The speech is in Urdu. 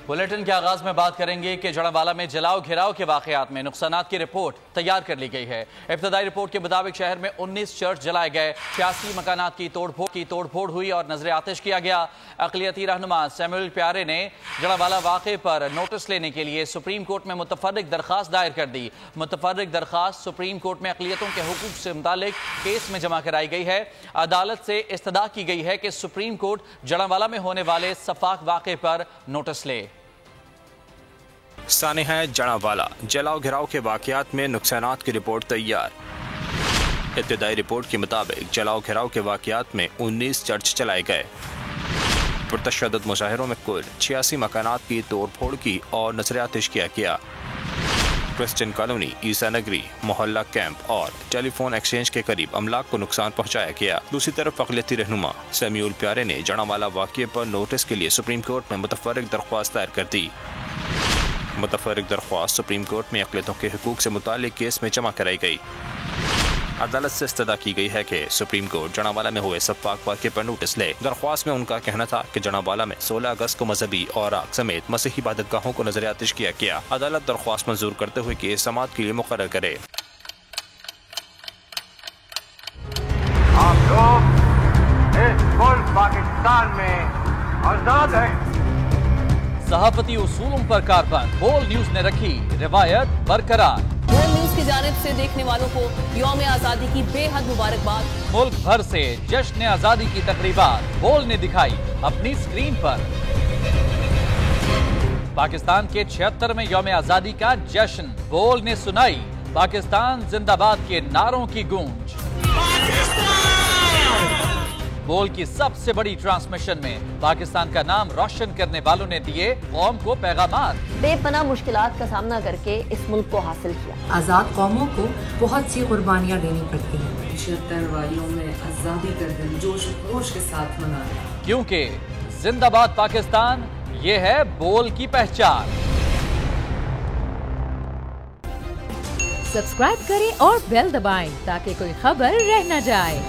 بلیٹن کے آغاز میں بات کریں گے کہ جڑاوالا میں جلاؤ گھیراؤ کے واقعات میں نقصانات کی رپورٹ تیار کر لی گئی ہے۔ ابتدائی رپورٹ کے مطابق شہر میں 19 چرچ جلائے گئے، 86 مکانات کی توڑ پھوڑ ہوئی اور نظر آتش کیا گیا۔ اقلیتی رہنما سیموئل پیارے نے جڑاوالا واقعے پر نوٹس لینے کے لیے سپریم کورٹ میں متفرق درخواست دائر کر دی۔ متفرق درخواست سپریم کورٹ میں اقلیتوں کے حقوق سے متعلق کیس میں جمع کرائی گئی ہے۔ عدالت سے استدعا کی گئی ہے کہ سپریم کورٹ جڑاوالا میں ہونے والے سفاک واقعے پر نوٹس لے۔ سانحہ جڑاوالا جلاؤ گھراؤ کے واقعات میں نقصانات کی رپورٹ تیار۔ ابتدائی رپورٹ کے مطابق جلاؤ گھراؤ کے واقعات میں 19 چرچ چلائے گئے۔ پرتشدد مظاہروں میں کل 86 مکانات کی توڑ پھوڑ کی اور نظر آتش کیا گیا۔ کرسچن کالونی، عیسیٰ نگری، محلہ کیمپ اور ٹیلی فون ایکسچینج کے قریب املاک کو نقصان پہنچایا گیا۔ دوسری طرف اقلیتی رہنما سیموئل پیارے نے جڑاوالا واقعے پر نوٹس کے لیے سپریم کورٹ میں متفرق درخواست دائر کر دی۔ متفرق درخواست سپریم کورٹ میں اقلیتوں کے حقوق سے متعلق کیس میں جمع کرائی گئی۔ عدالت سے استدعا کی گئی ہے کہ سپریم کورٹ جڑاوالا میں ہوئے سفاک واقعے پر نوٹس لے۔ درخواست میں ان کا کہنا تھا کہ جڑاوالا میں 16 اگست کو مذہبی اوراق سمیت مسیحی عبادت گاہوں کو نظر آتش کیا گیا۔ عدالت درخواست منظور کرتے ہوئے کیس سماعت کے لیے مقرر کرے۔ آپ لوگ اس ملک پاکستان میں آزاد ہیں۔ صحافتی اصولوں پر کاربند بول نیوز نے رکھی روایت برقرار۔ بول نیوز کی جانب سے دیکھنے والوں کو یوم آزادی کی بے حد مبارکباد۔ ملک بھر سے جشن آزادی کی تقریبات بول نے دکھائی اپنی سکرین پر۔ پاکستان کے 76ویں یوم آزادی کا جشن بول نے سنائی پاکستان زندہ باد کے نعروں کی گونج۔ بول کی سب سے بڑی ٹرانسمیشن میں پاکستان کا نام روشن کرنے والوں نے دیے قوم کو پیغامات۔ بے پناہ مشکلات کا سامنا کر کے اس ملک کو حاصل کیا۔ آزاد قوموں کو بہت سی قربانیاں دینی پڑتی ہیں۔ 76 واریوں میں آزادی کا دن جوش و خروش کے ساتھ منایا، کیونکہ زندہ باد پاکستان یہ ہے بول کی پہچان۔ سبسکرائب کریں اور بیل دبائیں تاکہ کوئی خبر رہ نہ جائے۔